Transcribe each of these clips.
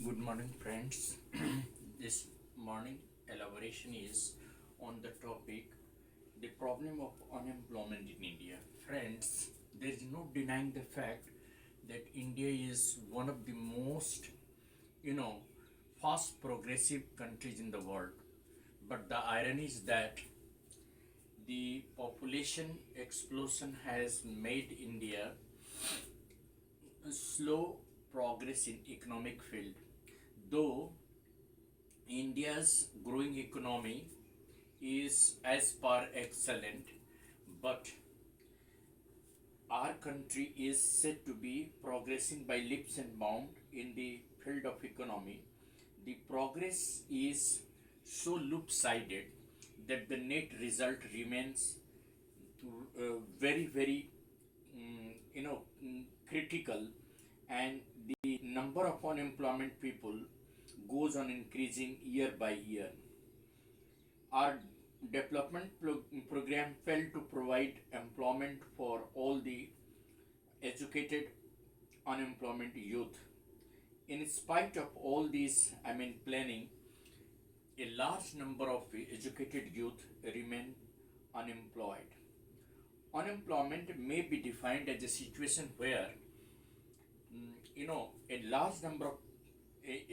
Good morning, friends. This morning elaboration is on the topic the problem of unemployment in India. Friends, there is no denying the fact that India is one of the most, you know, fast progressive countries in the world. But the irony is that the population explosion has made India a slow progress in economic field. Though India's growing economy is as per excellent, but our country is said to be progressing by leaps and bounds in the field of economy. The progress is so loop-sided that the net result remains very critical, and the number of unemployment people goes on increasing year by year. Our program failed to provide employment for all the educated unemployment youth. In spite of all this, planning, a large number of educated youth remain unemployed. Unemployment may be defined as a situation where, a large number of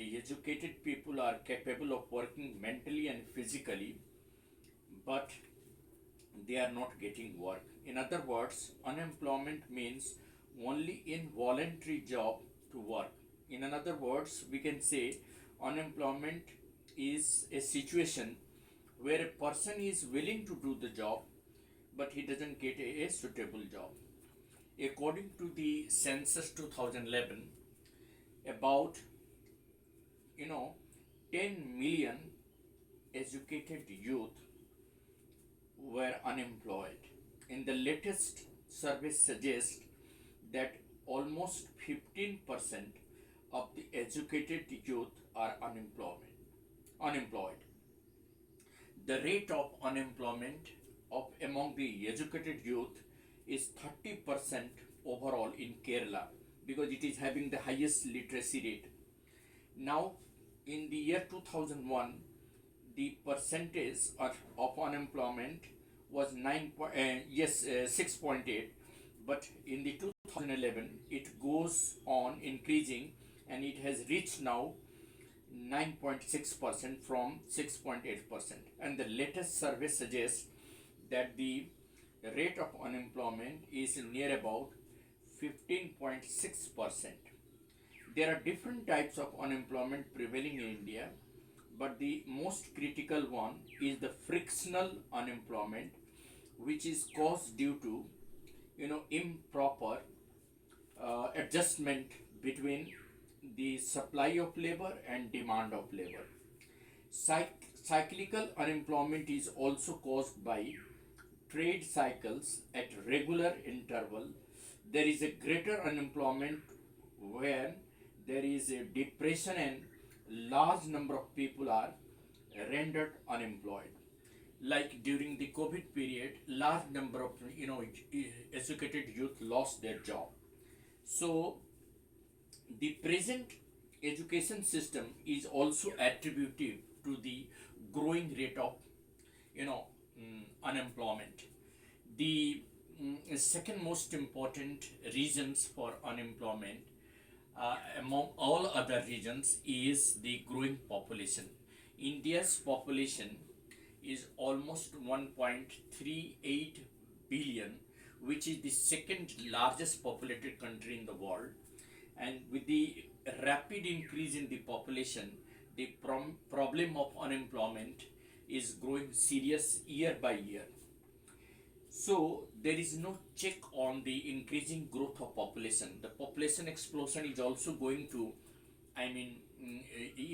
educated people are capable of working mentally and physically, but they are not getting work. In other words, unemployment means only involuntary job to work. In other words, we can say unemployment is a situation where a person is willing to do the job, but he doesn't get a suitable job. According to the census 2011, about you know 10 million educated youth were unemployed. In the latest survey suggests that almost 15% of the educated youth are unemployed. The rate of unemployment of among the educated youth is 30% overall in Kerala, because it is having the highest literacy rate. Now, in the year 2001, the percentage of unemployment was 6.8, but in the 2011 it goes on increasing, and it has reached now 9.6% from 6.8%. And the latest survey suggests that the rate of unemployment is near about 15.6%. There are different types of unemployment prevailing in India, but the most critical one is the frictional unemployment, which is caused due to improper adjustment between the supply of labor and demand of labor. Cyclical unemployment is also caused by trade cycles at regular interval. There is a greater unemployment when there is a depression and large number of people are rendered unemployed. Like during the COVID period, large number of educated youth lost their job. So the present education system is also attributive to the growing rate of unemployment. The second most important reasons for unemployment, among all other regions, is the growing population. India's population is almost 1.38 billion, which is the second largest populated country in the world. And with the rapid increase in the population, the problem of unemployment is growing serious year by year. So there is no check on the increasing growth of population. The population explosion is also going to,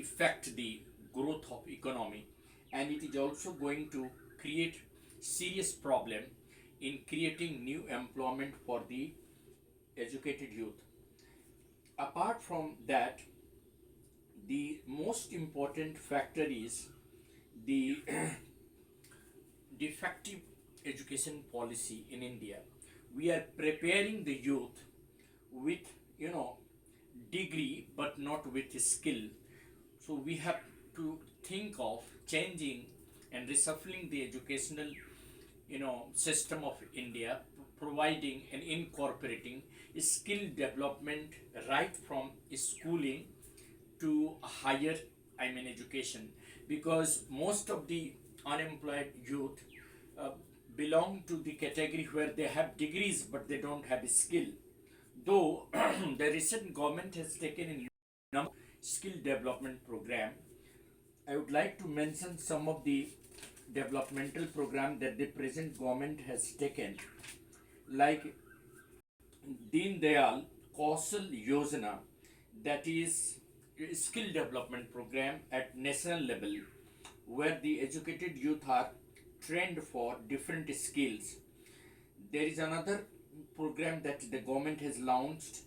affect the growth of economy, and it is also going to create serious problem in creating new employment for the educated youth. Apart from that, the most important factor is the defective education policy in India. We are preparing the youth with degree but not with skill. So we have to think of changing and reshuffling the educational system of India, providing and incorporating skill development right from schooling to higher education, because most of the unemployed youth uh, belong to the category where they have degrees but they don't have skill. Though the recent government has taken in number skill development program, I would like to mention some of the developmental program that the present government has taken, like Deen Dayal Kaushal Yojana, that is a skill development program at national level, where the educated youth are trained for different skills. There is another program that the government has launched,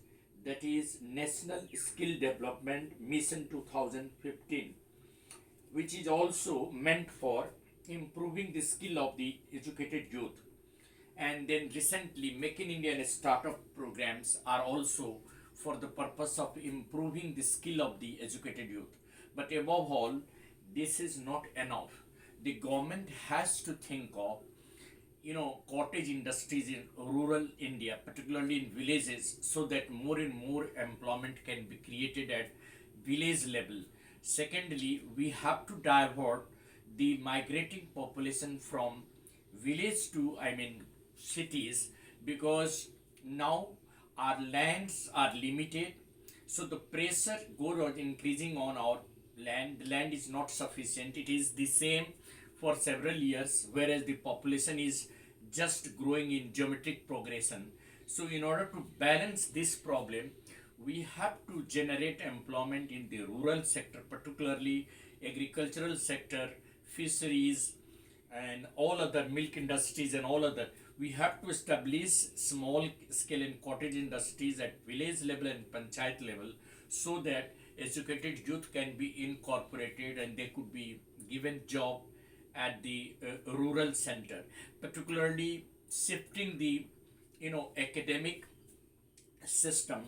that is National Skill Development Mission 2015, which is also meant for improving the skill of the educated youth. And then recently, Make in India and startup programs are also for the purpose of improving the skill of the educated youth. But above all, this is not enough. The government has to think of cottage industries in rural India, particularly in villages, so that more and more employment can be created at village level. Secondly, we have to divert the migrating population from village to cities, because now our lands are limited, so the pressure goes on increasing on our land. The land is not sufficient, it is the same for several years, whereas the population is just growing in geometric progression. So in order to balance this problem, we have to generate employment in the rural sector, particularly agricultural sector, fisheries, and all other milk industries and all other. We have to establish small scale and cottage industries at village level and panchayat level, so that educated youth can be incorporated and they could be given job at the rural center, particularly shifting the academic system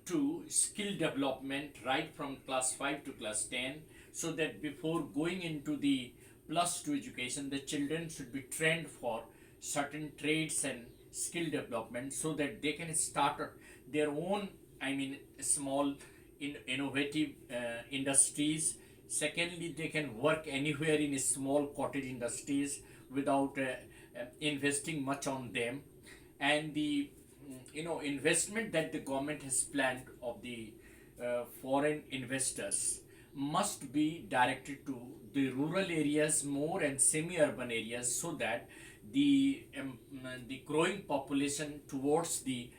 to skill development right from class 5 to class 10, so that before going into the plus 2 education, the children should be trained for certain trades and skill development, so that they can start their own small innovative industries. Secondly, they can work anywhere in small cottage industries without investing much on them. And the investment that the government has planned of the foreign investors must be directed to the rural areas more and semi-urban areas, so that the growing population towards the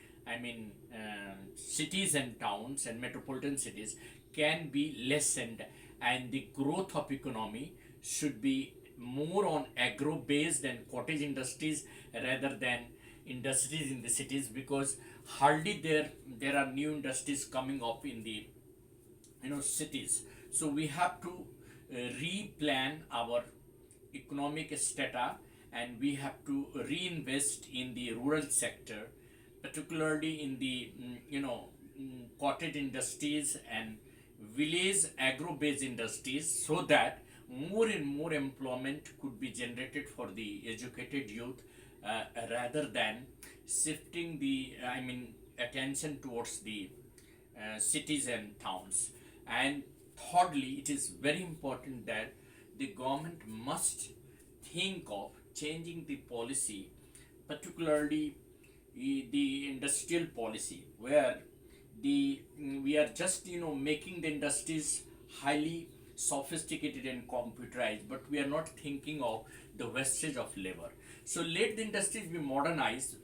cities and towns and metropolitan cities can be lessened, and the growth of economy should be more on agro based and cottage industries rather than industries in the cities, because hardly there are new industries coming up in the cities. So we have to replan our economic strata, and we have to reinvest in the rural sector, particularly in the cottage industries and village agro-based industries, so that more and more employment could be generated for the educated youth, rather than shifting the attention towards the cities and towns. And thirdly, it is very important that the government must think of changing the policy, particularly the industrial policy, where we are just making the industries highly sophisticated and computerized, but we are not thinking of the wastage of labor. So let the industries be modernized,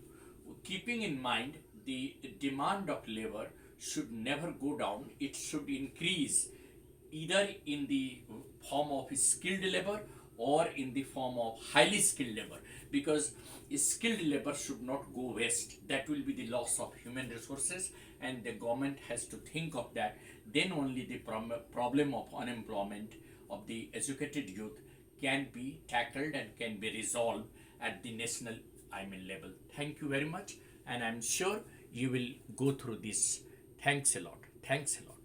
keeping in mind the demand of labor should never go down, it should increase, either in the form of skilled labor or in the form of highly skilled labor, because skilled labor should not go waste. That will be the loss of human resources, and the government has to think of that. Then only the problem of unemployment of the educated youth can be tackled and can be resolved at the national level. Thank you very much, and I'm sure you will go through this. Thanks a lot. Thanks a lot.